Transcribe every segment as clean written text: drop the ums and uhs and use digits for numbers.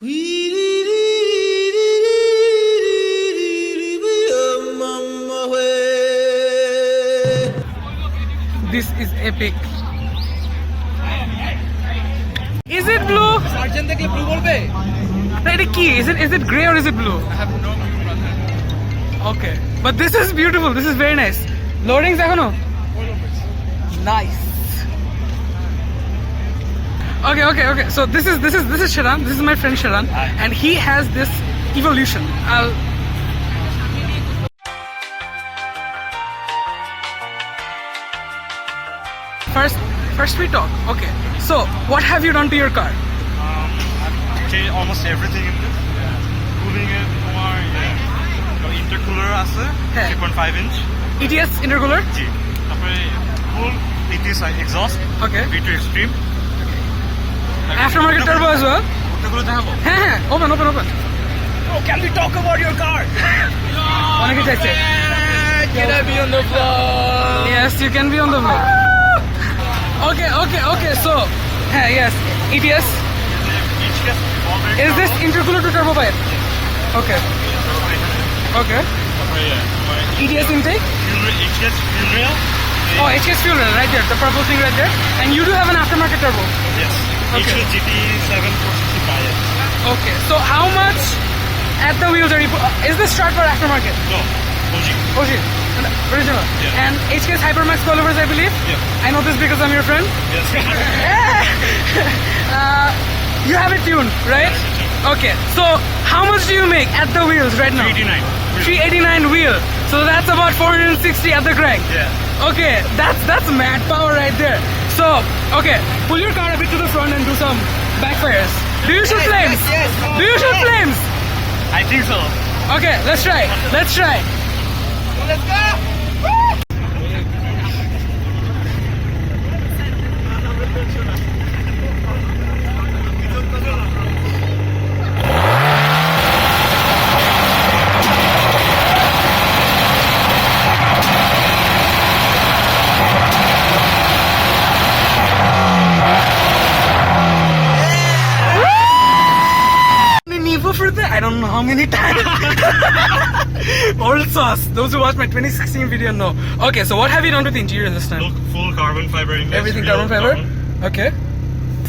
This is epic. Is it blue? Sergeant দেখলে blue বলবে? Is it grey or is it blue? I have no clue, brother. Okay, but this is beautiful. This is very nice. Loadings echono? Nice. Okay. So this is Sharan. This is my friend Sharan, and he has this Evolution. First we talk. Okay. So what have you done to your car? I've changed almost everything in this. Cooling it, intercooler আছে হ্যাঁ। 3.5 inch ETS intercooler. জি তারপরে full ETS exhaust Okay. V2 extreme Aftermarket turbo as well. ওগুলো দেখাবো হ্যাঁ open. Oh, can we talk about your car? অনেকে চাইছে। Can I be on the vlog? Yes, you can be on the vlog. Okay. So, yes, ETS. Each gets already Is this intercooler to turbo pipe? Okay. ETS intake. Each gets fuel rail. Oh, HKS fuel rail right there, the purple thing right there. And you do have an aftermarket turbo. Yes. Each Okay. gets GT7 465. Okay. So how much at the wheels are you? Is this start for aftermarket? No. OG. Oh shit. Original. Yeah. And HKS Hypermax coilovers, I believe. Yeah. I know this because I'm your friend. Yes. You have it tuned, right? Okay. So how much do you make at the wheels right now? 389. 389 wheel. So that's about 460 at the crank. Yeah. Okay, that's mad power right there. So, okay, pull your car a bit to the front and do some backfires. Do you shoot flames? yes. Do you shoot flames? I think so. Okay, let's try. Let's go! Nevo for that? I don't know how many times. Old sauce. Those who watched my 2016 video know. Okay, so what have you done to the interior this time? Full carbon fiber index. Everything real carbon fiber? Okay.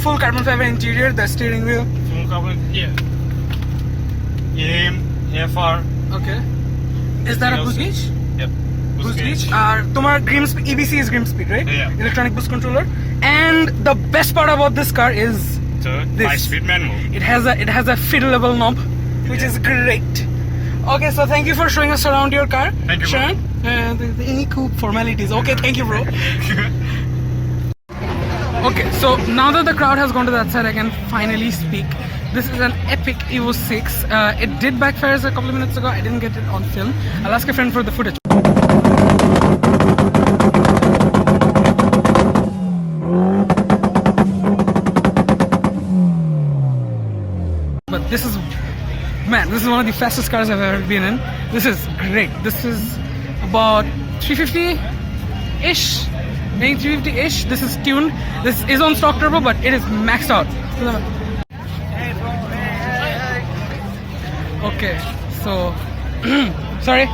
Full carbon fiber interior, the steering wheel. Full carbon. Yeah. AM, AFR. Okay. Is that a boost gauge? Yep. Boost gauge? Tomar EBC is Grim Speed, right? Yeah. Electronic boost controller. And the best part about this car is So, This. 5-speed manual. it has a fiddleable knob, which is great. Okay, so thank you for showing us around your car. Thank you, bro. Sharon, any cool formalities? Okay, thank you, bro. Okay, so now that the crowd has gone to that side, I can finally speak. This is an epic Evo 6. It did backfire a couple of minutes ago. I didn't get it on film. I'll ask a friend for the footage. But this is one of the fastest cars I've ever been in. This is great. This is about 350-ish. Maybe 350-ish. This is tuned. This is on stock turbo, but it is maxed out. Okay, so sorry.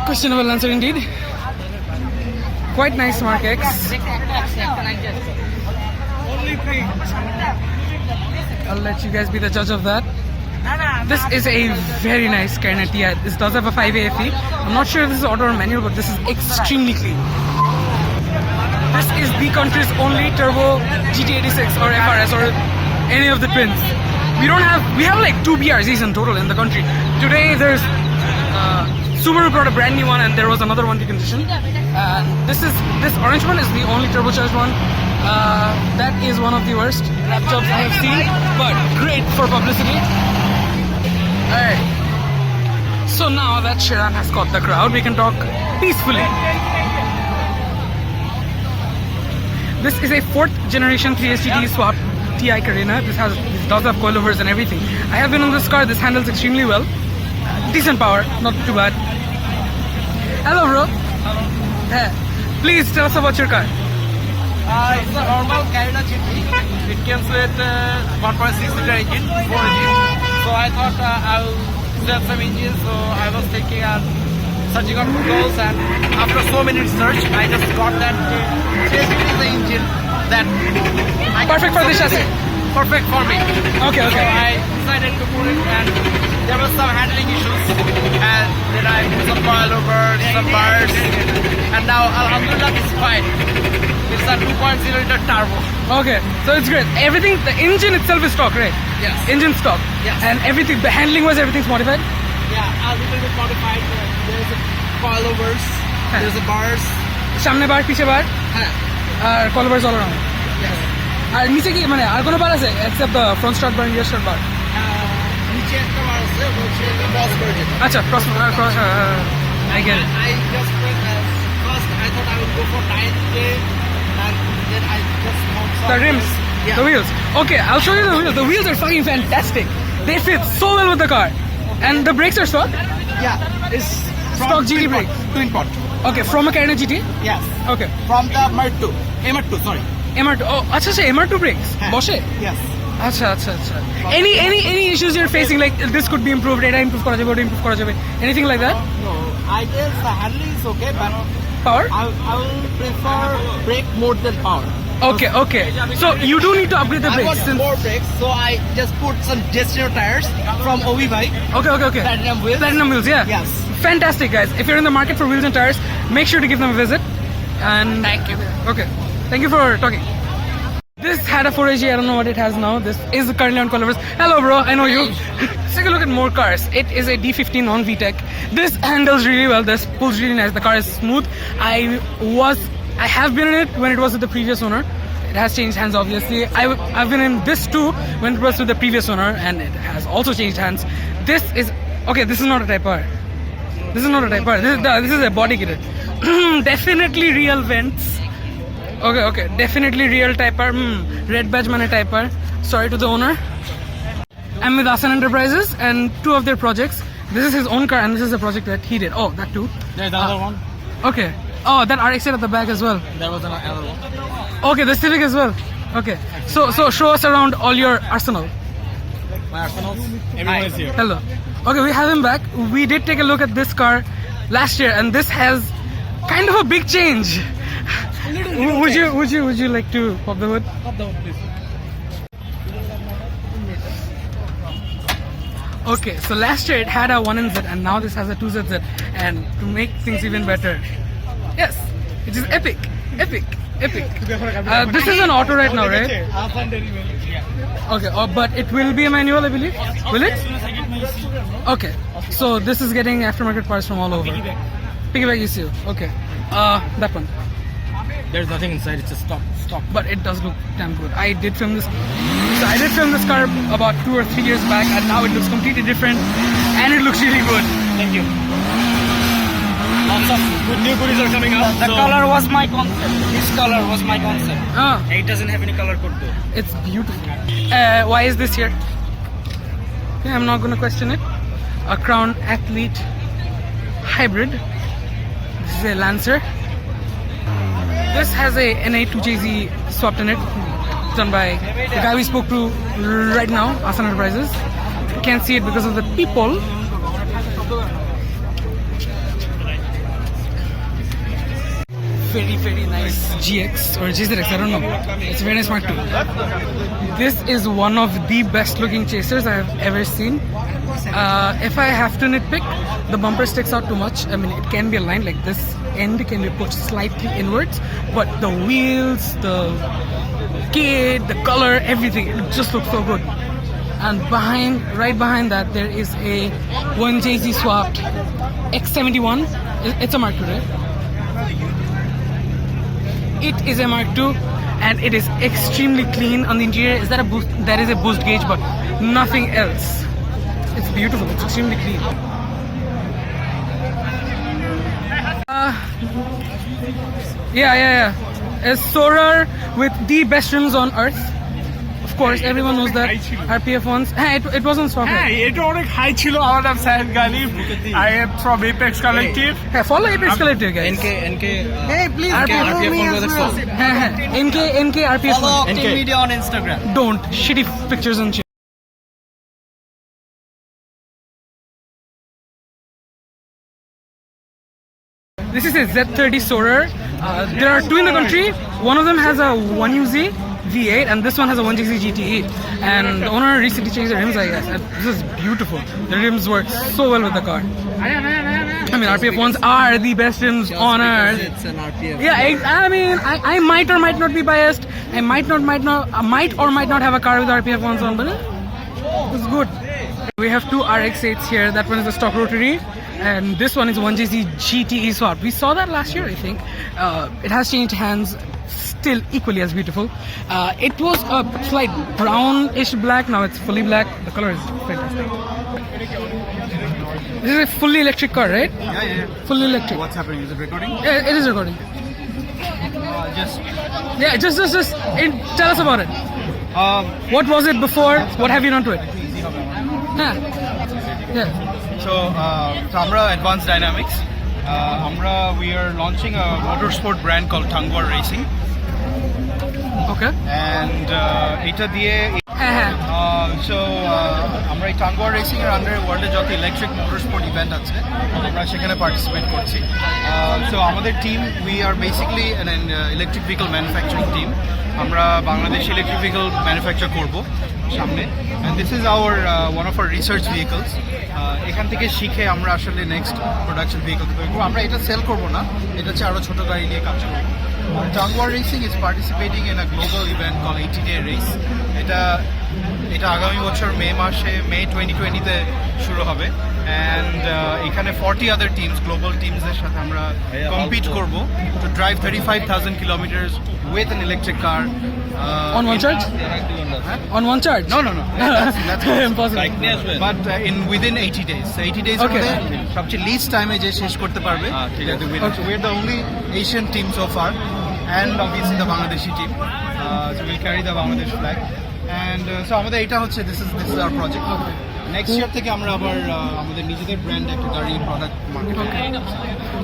Questionable answer indeed. Quite nice Mark X. I'll let you guys be the judge of that. This is a very nice Skynet TI. This does have a 5 AFE. I'm not sure if this is auto or manual, but this is extremely clean. This is the country's only turbo GT86 or FRS or any of the twins. We have like 2 BRZs in total in the country. Today there's Subaru brought a brand new one and there was another one decondition. This orange one is the only turbocharged one. That is one of the worst lap jobs I have seen, but great for publicity. Alright. So now that Sharan has caught the crowd, we can talk peacefully. This is a 4th generation 3SGT swap TI Carina. This does have coilovers and everything. I have been on this car. This handles extremely well. Decent power, not too bad. Hello, bro. Hello. Please tell us about your car. It's a normal Carina GT. It comes with 1.6 liter engine, 4 engine. So I thought I'll sell some engines. So I was taking searching on Google, and after so many research, I just got that Chase is the engine that I can Perfect for this chassis. perfect for me. Okay, So okay. I decided to put it, and there were some handling issues, and then I put some coilovers, some bars, and now alhamdulillah it's fine. It's a 2.0 liter turbo. Okay, so it's great. Everything, the engine itself is stock, right? Yes. Engine stock. Yes. And everything, the handling was everything's modified. Yeah, a little bit modified. There's a coilovers, there's a bars. সামনে বার পিছে বার হ্যাঁ, আর কলবার্স all around আর নিচে কি মানে আর কোনো bar আছে except the front start bar rear start bar নিচে একটা বার আছে, হচ্ছে বস ভার্জন। আচ্ছা ক্রস I get it I just went first. I thought I would go for 9K, and then I just found some. The rims, Yeah. the wheels. Okay, I'll show you the wheels. The wheels are fucking fantastic. They fit so well with the car. And the brakes are stock? Yeah, it's from Stock GT twin pot, brakes. Twin pot. Okay, from a Carina GT? Yes. Okay. From the Mark 2. M2, sorry. MR2. Oh, আচ্ছা আচ্ছা MR2 brakes. বসে? Yes. আচ্ছা আচ্ছা আচ্ছা any issues you're facing like this could be improved, এটা improve করা যাবে, ওটা improve করা যাবে, anything like that? No, I guess the handling is okay, but Power? I will prefer brake more than power. Okay, okay. So you do need to upgrade the I brakes. want Since... more brakes, so I just put some Destino tires from OV bike. Okay. Platinum wheels. Platinum wheels, yeah. Yes. Fantastic, guys. If you're in the market for wheels and tires, make sure to give them a visit. And Thank you. Okay. Thank you for talking. This had a 4AG. I don't know what it has now. This is currently on Colovers. Hello, bro. I know you. Let's take a look at more cars. It is a D15 non-VTEC. This handles really well. This pulls really nice. The car is smooth. I have been in it when it was with the previous owner. It has changed hands, obviously. I've been in this too when it was with the previous owner, and it has also changed hands. This is okay. This is not a Type R. This is not a Type R. This is a body kitted. Definitely real vents. Okay. Definitely real Type R. Red badge mane Type R. Sorry to the owner. I'm with Asan Enterprises and two of their projects. This is his own car and this is a project that he did. Oh, that too. There's another one. Okay. Oh, that RX-8 at the back as well. There was another one. Okay, the Civic as well. Okay. So show us around all your arsenal. My arsenals. Everyone is here. Hello. Okay, we have him back. We did take a look at this car last year, and this has kind of a big change. Would you like to pop the hood? Pop the hood, please. Okay, so last year it had a 1NZ, and now this has a 2ZZ. And to make things even better, yes, it is epic. This is an auto right now, right? Okay, but it will be a manual, I believe. Will it? Okay, so this is getting aftermarket parts from all over. Piggyback ECU. Okay, that one. There's nothing inside. It's a stock. But it does look damn good. I did film this. So I did film this car about 2 or 3 years back, and now it looks completely different, and it looks really good. Thank you. Lots of good new goodies are coming up. The color was my concept. This color was my concept. It doesn't have any color code though. It's beautiful. Why is this here? Okay, I'm not going to question it. A Crown Athlete Hybrid. This is a Lancer. This has a NA2JZ swapped in it, done by the guy we spoke to right now, Asan Enterprises. You can't see it because of the people. Very nice GX or GZX, I don't know. It's a very nice Mark II. This is one of the best looking chasers I have ever seen. If I have to nitpick, the bumper sticks out too much. I mean, it can be aligned like this end can be pushed slightly inwards, but the wheels, the kit, the color, everything, it just looks so good. And right behind that, there is a 1JZ swapped X71. It's a Mark II, right? It is a Mark II, and it is extremely clean on the interior. Is that a boost? That is a boost gauge, but nothing else. It's beautiful. It's extremely clean. Yeah. A Sorar with the best rims on earth. Of course, everyone knows that RPF ones. Hey, it was on stock. হ্যাঁ এটা অনেক high ছিল আমার নাম Sayed Ghalib I am from Apex Collective Hey, follow Apex Collective, guys. Hey, please RPF NK RPF follow one. Octane Media on Instagram. Don't shitty pictures and shit. This is a Z30 Soarer. There are two in the country. One of them has a 1UZ V8 and this one has a 1JZ GTE. And the owner recently changed the rims, I guess. And this is beautiful. The rims work so well with the car. I mean, RPF ones are the best rims on earth. It's an RPF. Yeah, I mean, I might or might not be biased. I might or might not have a car with RPF ones on, but it's good. We have two RX-8s here. That one is a stock rotary, and this one is 1JZ GTE swap. We saw that last year, I think. It has changed hands, still equally as beautiful. It was a slight brownish black. Now it's fully black. The color is fantastic. This is a fully electric car, right? Yeah. Fully electric. What's happening? Is it recording? Yeah, it is recording. Just Just tell us about it. What was it before? What have you done to it? Yeah. So আমরা Advanced Dynamics. We are launching a motorsport brand called Tangwar Racing, Okay. and এটা দিয়ে so আমরা এই Tanguar racing এর আন্ডারে ওয়ার্ল্ডে যত electric motorsport event আছে আমরা সেখানে পার্টিসিপেট করছি। সো আমাদের team we are basically an electric vehicle manufacturing team. আমরা বাংলাদেশ ইলেকট্রিক ভেহিকল ম্যানুফ্যাকচার করব সামনে, and this is our one of our research vehicles. এখান থেকে শিখে আমরা আসলে নেক্সট প্রোডাকশন ভেহিকল তৈরি করবো। আমরা এটা সেল করবো না, এটা হচ্ছে আরও ছোটো গাড়ি নিয়ে কাজ করবো। Tangwar Racing is participating in a global event called 80-day race. এটা আগামী বছর মে 2020-তে শুরু হবে, অ্যান্ড এখানে 40 other teams, global teams এর সাথে আমরা compete করব to drive 35,000 kilometers with an electric car. On one charge? On one charge? No. That's Impossible. But within 80 days. So 80 days Okay. সবচেয়ে least time যে শেষ করতে পারবে সেটা winner. So we're the only Asian team so far, and obviously the Bangladeshi team. So we'll carry the Bangladesh flag. And so আমাদের এটা হচ্ছে this is our project. Next year থেকে আমরা আবার আমাদের নিজেদের ব্র্যান্ড একটা গাড়ি প্রোডাক্ট মার্কেটে।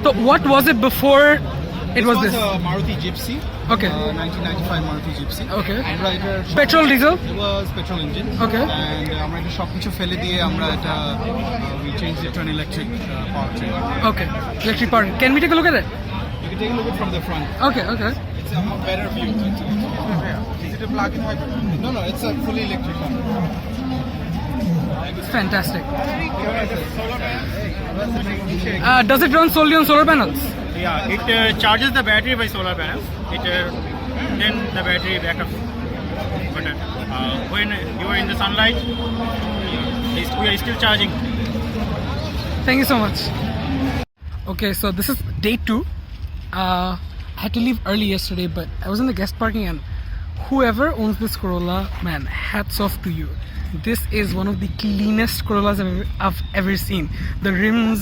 So what was it before it was this? a Maruti Gypsy. Okay. 1995 Maruti Gypsy. Okay. আমরা এটা Petrol, diesel? It was petrol engine. Okay. And আমরা এটা সবকিছু ফেলে দিয়ে আমরা এটা we changed it to an electric powertrain. Okay. Electric power. Can we take a look at it? You can take a look at it from the front. Okay. It's a better view. Is it a plug-in hybrid? No, it's a fully electric car. Fantastic. Does it run solely on solar panels? Yeah, it charges the battery by solar panels. Then the battery backup. But when you are in the sunlight, we are still charging. Thank you so much. Okay, so this is day 2. I had to leave early yesterday, but I was in the guest parking, and whoever owns this Corolla, man, hats off to you. This is one of the cleanest Corollas I've ever seen. The rims,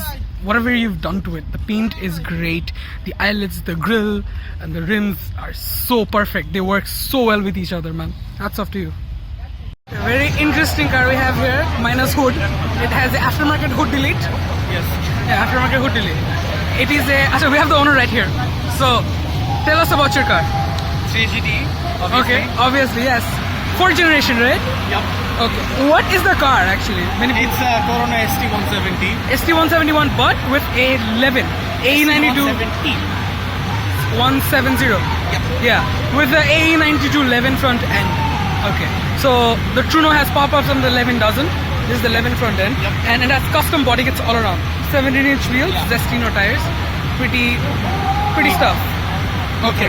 whatever you've done to it, the paint is great. The eyelets, the grille, and the rims are so perfect. They work so well with each other, man. Hats off to you. A very interesting car we have here, minus hood. It has the aftermarket hood delete. Yes. Yeah, aftermarket hood delete. It is a. So we have the owner right here. So tell us about your car. 3GT. Okay, obviously, yes. 4th generation, right? Yep. Okay. What is the car actually? Many people. It's a Corona ST170. ST171, but with a 11 AE92 170. Yeah, with the AE92 11 front end. Okay. So the Truno has pop-ups and the 11 doesn't. This is the 11 front end, and it has custom body kits all around. 17-inch wheels, Zestino tires. Pretty stuff. Okay.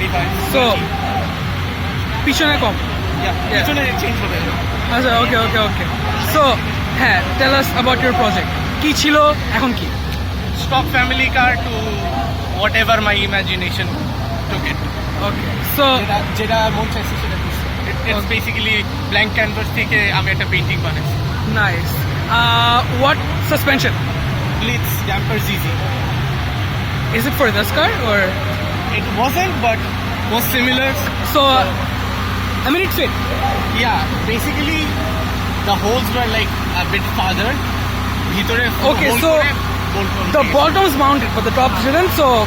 So পিছনে কম। পিছনে change হবে। আচ্ছা, ওকে। So হ্যাঁ, tell us about your project. কি ছিল, এখন কি? Stock family car to whatever my imagination took it. Okay. So যেটা মন চাইছে সেটা দিছি। It's basically blank canvas থেকে আমি একটা পেইন্টিং বানাইছি। nice. What suspension? Blitz Damper ZZ. Is it for this car or? It wasn't, but was similar. So I mean, it fit. Yeah, basically the holes were like a bit farther. Okay, so the bottom's mounted, but the top didn't, so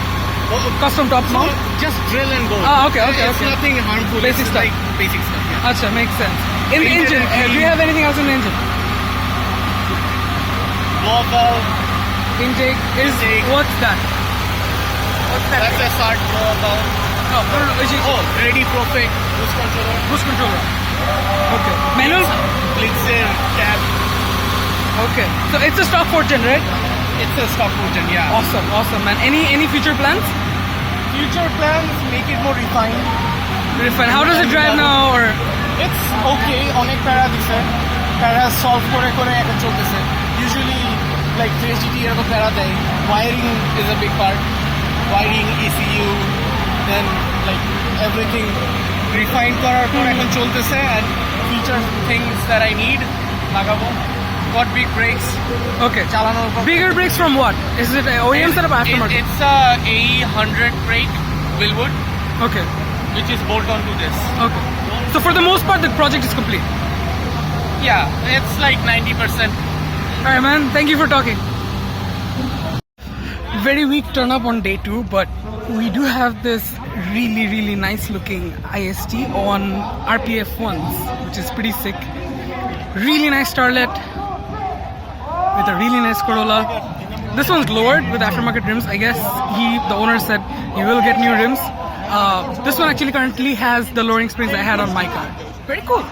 custom top mount. just drill and go. Ah, okay. It's nothing harmful. Basic It's stuff. like basic stuff. Yeah. Acha, makes sense. In the Painted engine, and clean. do you have anything else in the engine? Blow valve. Intake is, Intake. what's that? What's that? That's a start blow valve. No, Oh, ready perfect boost controller. boost controller. Okay. Manual? Blitzer cab. Okay. So it's a stock 410, right? It's a stock version, yeah. Awesome, man. Any future plans? Future plans make it more refined. Refine. How does it drive now? Or It's okay, অনেক প্যারা দিছে প্যারা solve করে করে এখন চলতেছে usually like 3GT এরকম প্যারা দেয় wiring is a big part wiring ECU then like everything refine করার পর এখন চলতেছে and feature things that I need লাগাবো গট বিগ ব্রেকস okay. চালানোর পর Bigger brakes from what? Is it OEM setup or aftermarket? It's a A100 brake Willwood Okay. which is bolt onto this. Okay. So for the most part, the project is complete. Yeah, it's like 90%. All right, man. Thank you for talking. Very weak turn up on day 2, but we do have this really nice looking IST on RPF ones, which is pretty sick. Really nice starlet with a really nice Corolla. This one's lowered with aftermarket rims. I guess the owner said he will get new rims. This one actually currently has the lowering springs I had on my car. Very cool.